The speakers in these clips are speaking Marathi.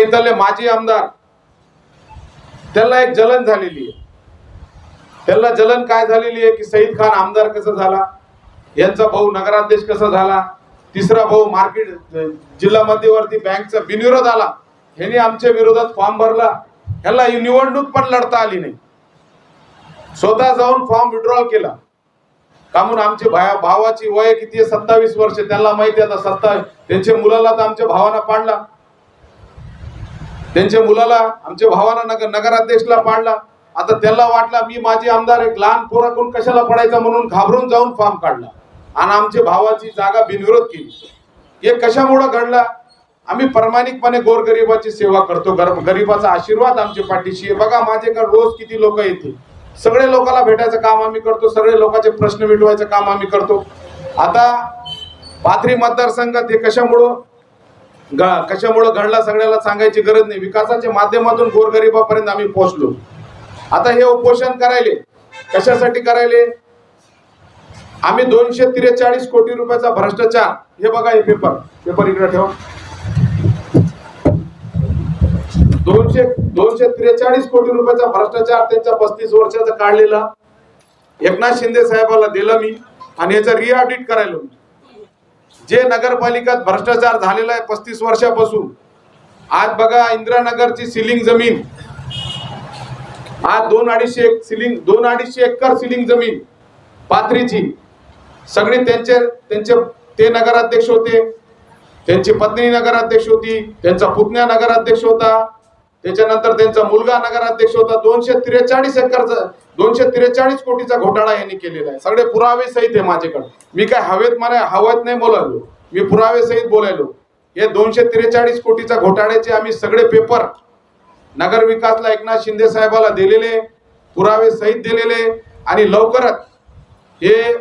इथले माजी आमदार त्याला एक जलन झालेली आहे. त्याला जलन काय झालेली आहे की सईद खान आमदार कसा झाला, यांचा भाऊ नगराध्यक्ष कसा झाला, तिसरा भाऊ मार्केट जिल्हा मध्यवर्ती बँकचा बिनविरोध आला, ह्याने आमच्या विरोधात फॉर्म भरला, ह्याला निवडणूक पण लढता आली नाही, स्वतः जाऊन फॉर्म विड्रॉल केला. का म्हणून आमचे भावाची वय किती आहे, 27 वर्ष. त्यांना माहिती आता 27, त्यांच्या मुलाला तर आमच्या भावानं पाडला, त्यांच्या मुलाला आमच्या भावानं नगराध्यक्षला पाडला. आता त्याला वाटला मी माझी आमदार एक लहान पोराकडून कशाला पडायचा म्हणून घाबरून जाऊन फॉर्म काढला आणि आमच्या भावाची जागा बिनविरोध केली. हे कशामुळे घडला? आम्ही प्रामाणिकपणे गोरगरिबाची सेवा करतो, गरीबाचा आशीर्वाद आमच्या पाठीशी आहे. बघा माझ्याकडे रोज किती लोक येते, सगळे लोकांना भेटायचं काम आम्ही करतो, सगळे लोकांचे प्रश्न मिटवायचं काम आम्ही करतो. आता पाथरी मतदारसंघात हे कशामुळं घडला सगळ्याला सांगायची गरज नाही. विकासाच्या माध्यमातून गोरगरिबापर्यंत आम्ही पोहोचलो. आता हे उपोषण करायले कशासाठी करायले? आम्ही 243 कोटी रुपयाचा भ्रष्टाचार, हे बघा हे पेपर इकडे ठेवा, 243 कोटी रुपयाचा भ्रष्टाचार त्यांच्या 35 वर्षाचा काढलेला एकनाथ शिंदे साहेबाला दिला मी आणि याचा रिऑडिट करायला. जे नगरपालिकात भ्रष्टाचार झालेला आहे 35 वर्षापासून, आज बघा इंदिरानगरची सिलिंग जमीन आज 2-2.5 एकर सिलिंग जमीन पाथरीची सगळी ते नगराध्यक्ष होते, त्यांची पत्नी नगराध्यक्ष होती, त्यांचा पुतण्या नगराध्यक्ष होता, त्याच्यानंतर त्यांचा मुलगा नगराध्यक्ष होता. 243 कोटीचा घोटाळा यांनी केलेला आहे. सगळे पुरावे सहित आहे माझ्याकडे. मी काय हवेत नाही बोलायलो, मी पुरावे सहित बोलायलो. हे 243 कोटीचा घोटाळ्याचे आम्ही सगळे पेपर नगर विकासला एकनाथ शिंदे साहेबाला दिलेले, पुरावे सहित दिलेले. आणि लवकरच हे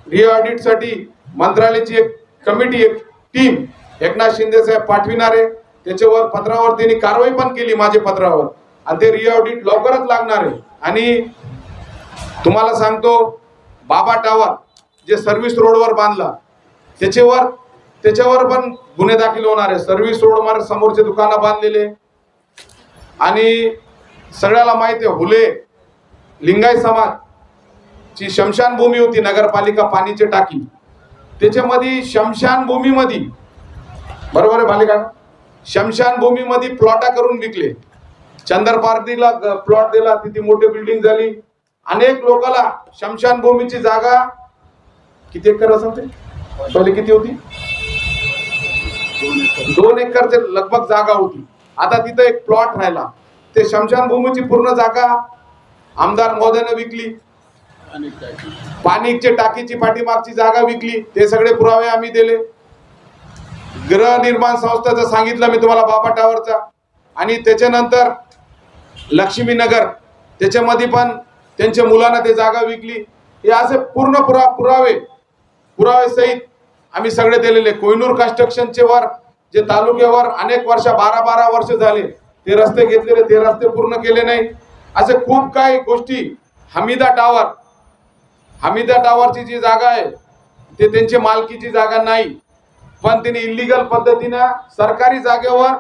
रिऑडिट साठी मंत्रालयाची एक कमिटी, एक टीम एकनाथ शिंदे साहेब पाठविणार आहे. त्याच्यावर पत्रावर त्यांनी कारवाई पण केली माझ्या पत्रावर आणि ते रिऑडिट लवकरच लागणार आहे. आणि तुम्हाला सांगतो बाबा टावर जे सर्व्हिस रोडवर बांधला त्याच्यावर पण गुन्हे दाखल होणार आहे. सर्व्हिस रोड समोरचे दुकानं बांधलेले आणि सगळ्याला माहिती आहे हुले लिंगायत समाजची शमशानभूमी होती नगरपालिका पाणीची टाकी, त्याच्यामध्ये शमशानभूमीमध्ये बरोबर आहे बालिका शमशानभूमीमध्ये प्लॉटा करून विकले. चंदरपार्टीला प्लॉट दिला, तिथे मोठी बिल्डिंग झाली. अनेक लोकांना शमशानभूमीची जागा किती एकर असेल पहिले किती होती? 2 एकरचे लगभग जागा होती. आता तिथे एक प्लॉट राहिला. ते शमशानभूमीची पूर्ण जागा आमदार महोदयाने विकली. पाणीच्या टाकीची पाठीमागची जागा विकली. ते सगळे पुरावे आम्ही दिले. गृहनिर्माण संस्थेचं सांगितलं मी तुम्हाला बाबा टावरचा. आणि त्याच्यानंतर लक्ष्मीनगर त्याच्यामध्ये पण त्यांच्या मुलांना ते जागा विकली. हे असे पूर्ण पुरावे सहित आम्ही सगळे दिलेले. कोहिनूर कन्स्ट्रक्शनचे वर जे तालुक्यावर अनेक वर्ष 12 वर्ष झाले ते रस्ते घेतलेले, ते रस्ते पूर्ण केले नाही. असे खूप काही गोष्टी. हमीदा टावरची जी जागा आहे ते त्यांची मालकीची जागा नाही, पण त्यांनी इल्लीगल पद्धतीनं सरकारी जागेवर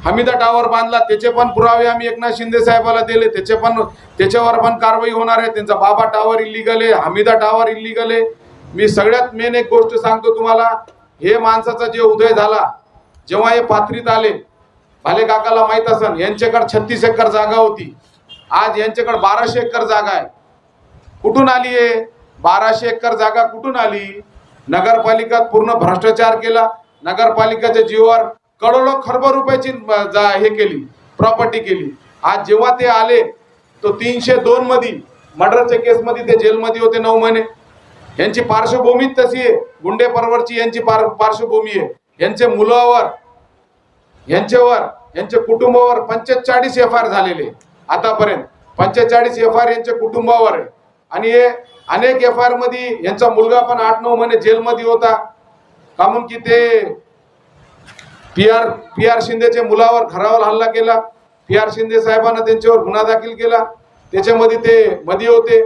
हमीदा टावर बांधला. त्याचे पण पुरावे आम्ही एकनाथ शिंदे साहेबाला दिले. त्याच्यावर पण कारवाई होणार आहे. त्यांचा बाबा टावर इल्लीगल आहे, हमीदा टावर इल्लीगल आहे. मी सगळ्यात मेन एक गोष्ट सांगतो तुम्हाला, हे माणसाचा जे उदय झाला जेव्हा हे पाथरीत आले, भाले काकाला माहित असेल, यांच्याकडे 36 एकर जागा होती. आज यांच्याकडे 1200 एकर जागा आहे. कुठून आली आहे 1200 एकर जागा? कुठून आली? नगरपालिकात पूर्ण भ्रष्टाचार केला. नगरपालिकेच्या जीवावर करोडो खरबो रुपयाची हे केली, प्रॉपर्टी केली. आज जेव्हा ते आले तो 302 मध्ये मर्डरच्या केसमध्ये ते जेलमध्ये होते 9 महिने. यांची पार्श्वभूमी तशी आहे, गुंडे परवरची यांची पार्श्वभूमी आहे. यांच्या मुलावर, यांच्या कुटुंबावर 45 एफआयआर झालेले आतापर्यंत. 45 एफआयआर यांच्या कुटुंबावर आहे. आणि हे अनेक एफआयआर मध्ये यांचा मुलगा पण 8-9 महिने जेलमध्ये होता. का म्हणून की ते पी आर शिंदेच्या मुलावर घरावर हल्ला केला. पी आर शिंदे साहेबांना त्यांच्यावर गुन्हा दाखल केला. त्याच्यामध्ये ते मध्ये होते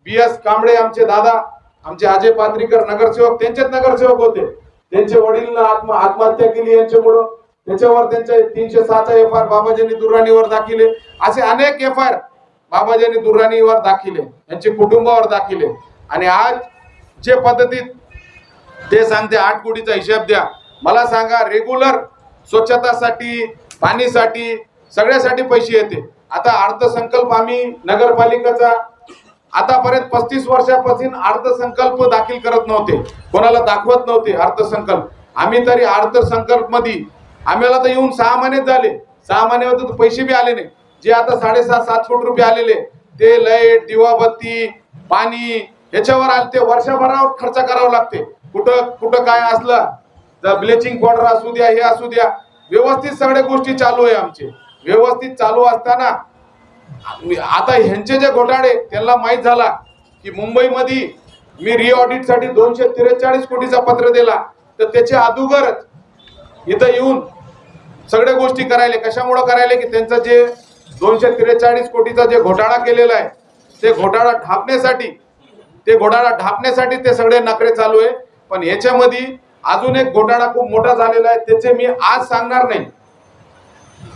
BS कांबळे, आमचे दादा, आमचे अजय पात्रीकर नगरसेवक, त्यांचेच नगरसेवक होते. त्यांचे वडील आत्महत्या केली यांच्यामुळं. त्याच्यावर त्यांचे 306चा FIR बाबाजानी दुर्राणीवर दाखिले. असे अनेक FIR बाबाजानी दुर्राणीवर दाखिले, यांच्या कुटुंबावर दाखिले. आणि आज जे पद्धतीत ते सांगते 8 कोटीचा हिशोब द्या. मला सांगा, रेग्युलर स्वच्छतासाठी, पाणीसाठी, सगळ्यासाठी पैसे येते. आता अर्थसंकल्प आम्ही नगरपालिकेचा आतापर्यंत 35 वर्षापासून अर्थसंकल्प दाखल करत नव्हते, कोणाला दाखवत नव्हते अर्थसंकल्प. आम्ही तरी अर्थसंकल्प मध्ये आम्हाला तर येऊन 6 महिने झाले, 6 महिन्यामध्ये तर पैसे बी आले नाही. जे आता 6.5-7 कोटी रुपये आलेले ते लाईट, दिवाबत्ती, पाणी याच्यावर आले, ते वर्षभरावर खर्च करावा लागते. कुठं कुठं काय असलं तर ब्लिचिंग पावडर असू द्या, हे असू द्या, व्यवस्थित सगळ्या गोष्टी चालू आहे आमचे. व्यवस्थित चालू असताना आता ह्यांचे जे घोटाळे त्यांना माहित झाला की मुंबईमध्ये मी रिऑडिट साठी 243 कोटीचा पत्र दिला, तर त्याच्या अगोदरच इथं येऊन सगळ्या गोष्टी करायले. कशामुळे करायले की त्यांचा जे 243 कोटीचा जे घोटाळा केलेला आहे ते घोटाळा ढापण्यासाठी ते सगळे नखरे चालू आहे. पण याच्यामध्ये अजून एक घोटाळा खूप मोठा झालेला आहे, त्याचे मी आज सांगणार नाही.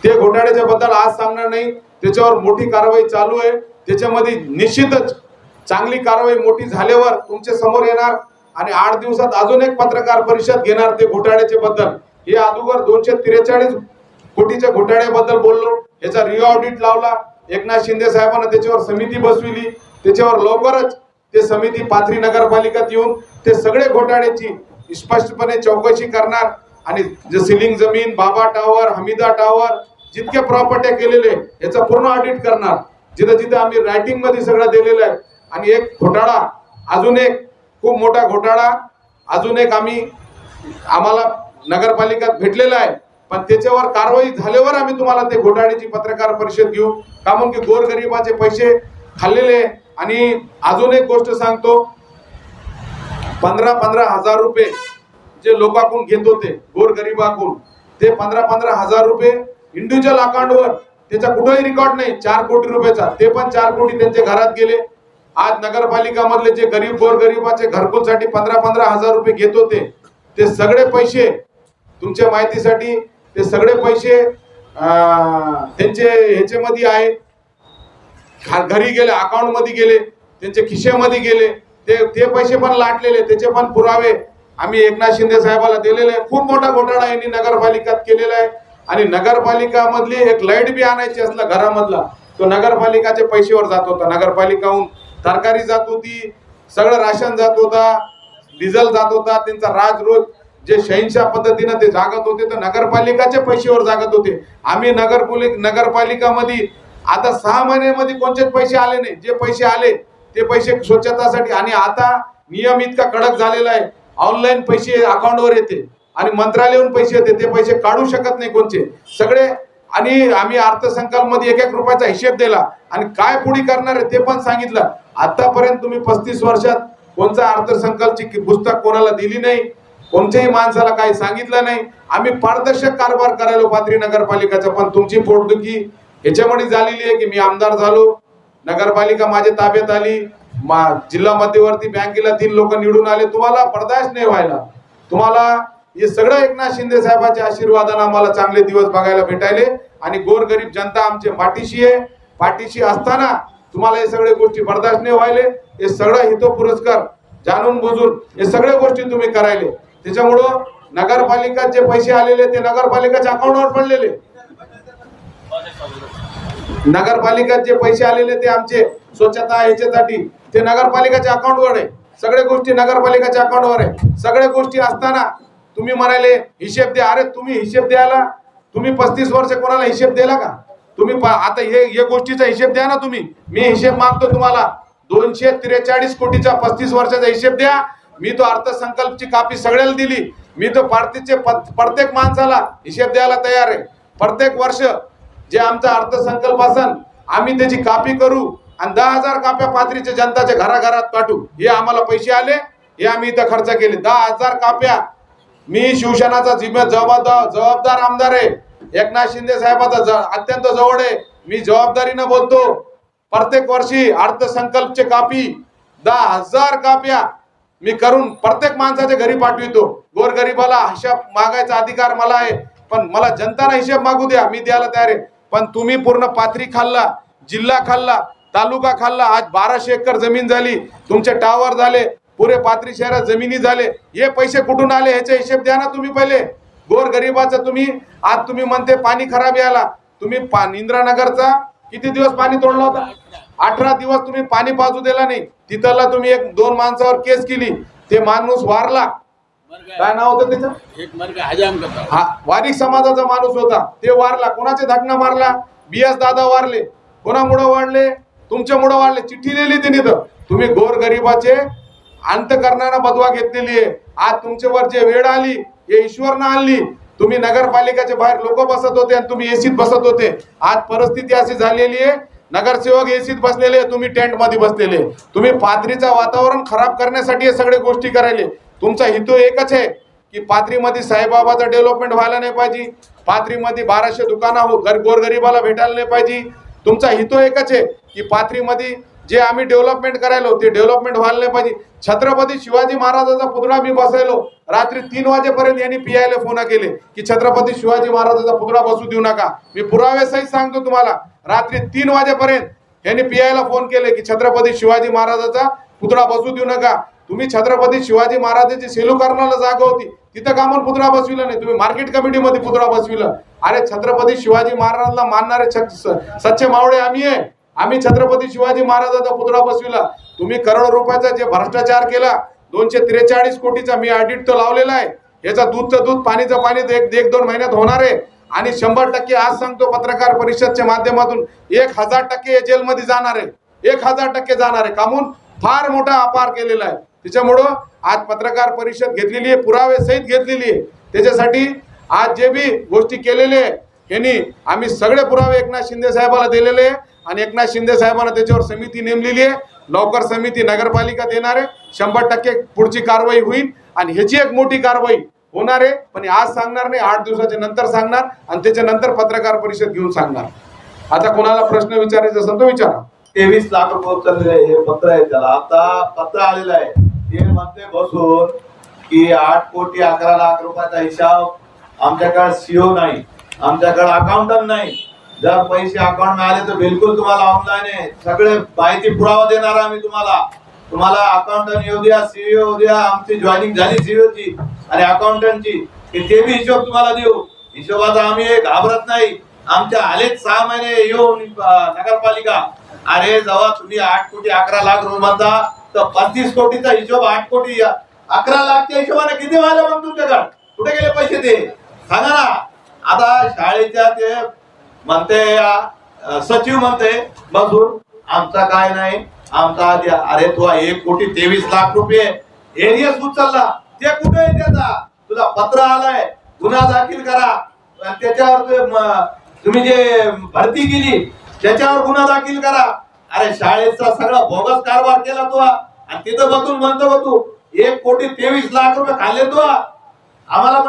ते घोटाळ्याच्या बद्दल आज सांगणार नाही. त्याच्यावर मोठी कारवाई चालू आहे. त्याच्यामध्ये निश्चितच चांगली कारवाई मोठी झाल्यावर तुमच्या समोर येणार आणि 8 दिवसात अजून एक पत्रकार परिषद घेणार ते घोटाळ्याच्या बद्दल. हे अगोदर 243 कोटीच्या घोटाळ्याबद्दल बोललो, याचा रिऑडिट लावला. एकनाथ शिंदे साहेबांना त्याच्यावर समिती बसविली. त्याच्यावर लवकरच ते समिती पाथरी नगरपालिकेत येऊन ते सगळे घोटाळ्याची स्पष्टपणे चौकशी करणार आणि जे सिलिंग जमीन, बाबा टावर, हमीदा टावर, जितके प्रॉपर्ट्या केलेले याचं पूर्ण ऑडिट करणार. जिथं जिथं आम्ही रायटिंग मध्ये सगळं दिलेलं आहे. आणि एक घोटाळा, अजून एक खूप मोठा घोटाळा अजून एक आम्हाला नगरपालिकेत भेटलेला आहे. पण त्याच्यावर कारवाई झाल्यावर आम्ही तुम्हाला ते घोटाळ्याची पत्रकार परिषद घेऊ. का म्हणून की गोरगरिबाचे पैसे खाल्लेले. आणि अजून एक गोष्ट सांगतो, 15-15 हजार रुपये जे लोकांकडून घेत होते गोरगरिबाकडून, ते 15-15 हजार रुपये इंडिव्हिज्युअल अकाउंटवर, त्याचा कुठेही रेकॉर्ड नाही. 4 कोटी रुपयाचा, ते पण 4 कोटी त्यांच्या घरात गेले. आज नगरपालिका मधले जे गरीब गोरगरिबाचे घरकुलसाठी 15-15 हजार रुपये घेत होते, ते सगळे पैसे तुमच्या माहितीसाठी ते सगळे पैसे त्यांचे ह्याच्यामध्ये आहे, घरी गेले, अकाउंट मध्ये गेले, त्यांच्या खिशामध्ये गेले. ते पैसे पण लाटलेले, त्याचे पण पुरावे आम्ही एकनाथ शिंदे साहेबाला दिलेले. खूप मोठा घोटाळा यांनी नगरपालिकेत केलेला आहे. आणि नगरपालिका मधली एक लाईट बी आणायची असला घरामधला, तो नगरपालिकाच्या पैशावर जात होता. नगरपालिकाहून तरकारी जात होती, सगळं राशन जात होता, डिझेल जात होता. त्यांचा राज रोज जे 86 पद्धतीने ते जागत होते, तर नगरपालिकाच्या पैशावर जागत होते. आम्ही नगरपालिकामध्ये आता 6 महिन्यामध्ये कोणतेच पैसे आले नाही. जे पैसे आले ते पैसे स्वच्छतासाठी. आणि आता नियम इतका कडक झालेला आहे, ऑनलाईन पैसे अकाउंटवर येते आणि मंत्रालयाहून पैसे येते, ते पैसे काढू शकत नाही कोणचे सगळे. आणि आम्ही अर्थसंकल्प मध्ये 1-1 रुपयाचा हिशेब दिला आणि काय पुढे करणार आहे ते पण सांगितलं. आतापर्यंत तुम्ही 35 वर्षात कोणता अर्थसंकल्पची पुस्तक कोणाला दिली नाही, कोणत्याही माणसाला काही सांगितलं नाही. आम्ही पारदर्शक कारभार करायला पाथरी नगरपालिकेचा. पण तुमची पोटदुखी याच्यामुळे झालेली आहे की मी आमदार झालो, नगरपालिका माझ्या ताब्यात आली, जिल्हा मध्यवर्ती बँकेला 3 लोक निवडून आले, तुम्हाला बर्दाश्त नाही व्हायला. तुम्हाला हे सगळं एकनाथ शिंदे साहेबांच्या आशीर्वादाने आम्हाला चांगले दिवस बघायला भेटायले. आणि गोरगरीब जनता आमच्या पाठीशी आहे. पाठीशी असताना तुम्हाला हे सगळे गोष्टी बर्दाश्त नाही व्हायले. हे सगळं हितो पुरस्कार जाणून बुजून हे सगळ्या गोष्टी तुम्ही करायले. त्याच्यामुळं नगरपालिकेत जे पैसे आलेले ते नगरपालिकेच्या अकाउंटवर पडलेले. नगरपालिकेत जे पैसे आलेले ते आमचे स्वच्छता ह्याच्यासाठी ते नगरपालिकेच्या अकाउंटवर आहे. सगळ्या गोष्टी नगरपालिकेच्या अकाउंटवर आहे. सगळ्या गोष्टी असताना तुम्ही म्हणाले हिशेब द्या. अरे तुम्ही हिशेब द्यायला, तुम्ही 35 वर्ष कोणाला हिशेब दिला का? तुम्ही आता हे गोष्टीचा हिशेब द्या ना तुम्ही. मी हिशेब मागतो तुम्हाला 243 कोटीचा 35 वर्षाचा हिशेब द्या. मी तो अर्थसंकल्पची कॉपी सगळ्याला दिली. मी तो प्रत्येक माणसाला हिशेब द्यायला तयार आहे. प्रत्येक वर्ष जे आमचा अर्थसंकल्प असन आम्ही त्याची कॉपी करू आणि 10,000 कॉप्या पाथरीच्या जनताच्या घराघरात पाठवू. हे आम्हाला पैसे आले, हे आम्ही इथं खर्च केले. 10,000 कॉप्या. मी शिवसेनाचा जबाबदार आमदार आहे. एकनाथ शिंदे साहेबाचा अत्यंत जवळ आहे. मी जबाबदारीनं बोलतो. प्रत्येक वर्षी अर्थसंकल्पचे कॉपी 10,000 कॉप्या मी करून प्रत्येक माणसाच्या घरी पाठवितो. गोरगरिबाला हिशोब मागायचा अधिकार मला आहे, पण मला जनताना हिशेब मागू द्या, मी द्यायला तयार आहे. पण तुम्ही पूर्ण पाथरी खाल्ला, जिल्हा खाल्ला, तालुका खाल्ला. आज 1200 एकर जमीन झाली, तुमचे टावर झाले, पुरे पाथरी शहरात जमिनी झाले. हे पैसे कुठून आले ह्याचा हिशेब द्या ना तुम्ही पहिले. गोर गरीबाचं तुम्ही आज तुम्ही म्हणते पाणी खराब यायला. तुम्ही इंद्रानगरचा किती दिवस पाणी तोडला होता? 18 दिवस तुम्ही पाणी पाजू दिला नाही. तिथला तुम्ही 1-2 माणसावर केस केली, ते माणूस वारला. काय नाव होतं त्याचं? एक मर गया हजाम का. वारिक समाजाचा माणूस होता, ते वारला. कोणाचे धाकणा मारला? BS दादा वारले. कोणामुळे वाढले? तुमच्यामुळे वाढले. चिठ्ठी लिहिली त्यांनी. तर तुम्ही गोर गरीबाचे अंत करणारा बदवा घेतलेली आहे. आज तुमच्यावर जे वेळ आली हे ईश्वरनं आणली. तुम्ही नगरपालिकेच्या बाहेर लोक बसत होते आणि तुम्ही एसीत बसत होते. आज परिस्थिती अशी झालेली आहे, नगरसेवक एसीत बसलेले, तुम्ही टेंट मध्ये बसलेले. तुम्ही पाथरीचं वातावरण खराब करण्यासाठी हे सगळे गोष्टी करायले. तुमचा हेतू एकच आहे की पाथरीमध्ये साईबाबाचं डेव्हलपमेंट व्हायला नाही पाहिजे, पाथरीमध्ये 1200 दुकानं गोरगरिबाला भेटायला नाही पाहिजे. तुमचा हेतू एकच आहे की पाथरीमध्ये जे आम्ही डेव्हलपमेंट करायलो ते डेव्हलपमेंट व्हायला नाही पाहिजे. छत्रपती शिवाजी महाराजाचा पुतळा मी बसायलो, रात्री 3 वाजेपर्यंत यांनी PI फोन केले की छत्रपती शिवाजी महाराजाचा पुतळा बसू देऊ नका. मी पुराव्यासहित सांगतो तुम्हाला, रात्री 3 वाजेपर्यंत यांनी PI फोन केले की छत्रपती शिवाजी महाराजाचा पुतळा बसू देऊ नका. तुम्ही छत्रपती शिवाजी महाराजांची सेलू करण्याला जागा होती, तिथं कामून पुतळा बसविला नाही, तुम्ही मार्केट कमिटीमध्ये पुतळा बसविला. अरे छत्रपती शिवाजी महाराजांना मानणारे सच्चे मावळे आम्ही आहे. आम्ही छत्रपती शिवाजी महाराजांचा पुतळा बसविला. तुम्ही करोड रुपयाचा जे भ्रष्टाचार केला, 243 कोटीचा मी ऑडिट तो लावलेला आहे. याचा दूधचं दूध पाणीचं पाणी 1-2 महिन्यात होणार आहे. आणि 100% आज सांगतो पत्रकार परिषदच्या माध्यमातून 1000% जेलमध्ये जाणार आहे. 1000% जाणार आहे. कामून फार मोठा अपार केलेला आहे. त्याच्यामुळं आज पत्रकार परिषद घेतलेली आहे, पुरावे सहित घेतलेली आहे. त्याच्यासाठी आज जे बी गोष्टी केलेले आहे यांनी आम्ही सगळे पुरावे एकनाथ शिंदे साहेबाला दिलेले आहे. आणि एकनाथ शिंदे साहेबांना त्याच्यावर समिती नेमलेली आहे. लवकर समिती नगरपालिका देणार आहे. 100% पुढची कारवाई होईल आणि ह्याची एक मोठी कारवाई होणार आहे. पण आज सांगणार नाही, 8 दिवसाच्या नंतर सांगणार आणि त्याच्यानंतर पत्रकार परिषद घेऊन सांगणार. आता कोणाला प्रश्न विचारायचा असेल तो विचारा. 23 लाख रुपये हे पत्र आहे, त्याला आता पत्र आलेलं आहे. ते म्हणते बसून की 8 कोटी 11 लाख रुपयाचा हिसाब आमच्याकडे CO नाही, आमच्याकडे अकाउंटंट नाही. जर पैसे अकाउंट मिळाले तर बिलकुल तुम्हाला ऑनलाईन आहे, सगळे माहिती पुरावा देणार आम्ही तुम्हाला अकाउंटंट येऊ द्या, CEO येऊ द्या. आमची जॉईनिंग झाली CEO ची आणि अकाउंटंटची, ते बी हिशोब तुम्हाला देऊ. हिशोबाचा आम्ही घाबरत नाही. आमच्या आलेच 6 महिने येऊन नगरपालिका. अरे जेव्हा तुम्ही 8 कोटी 11 लाख रुपये म्हणता तर 35 कोटीचा हिशोब 8 कोटी 11 लाखच्या हिशोबाने किती व्हायला मग तुमच्याकडे? कुठे गेले पैसे ते सांगा ना. आता शाळेच्या ते म्हणते सचिव म्हणते बसून आमचा काय नाही, आमचा द्या. अरे तुला 1 कोटी 23 लाख रुपये एरियस उचलला, ते कुठे आहे? त्याचा तुला पत्र आलाय, गुन्हा दाखल करा. त्याच्यावर तुम्ही जे भरती केली त्याच्यावर गुन्हा दाखल करा. अरे शाळेचा सगळा बोगस कारभार केला तू आणि तिथं बसून म्हणतो तू 1 कोटी 23 लाख रुपये खाल्ले तू. आम्हाला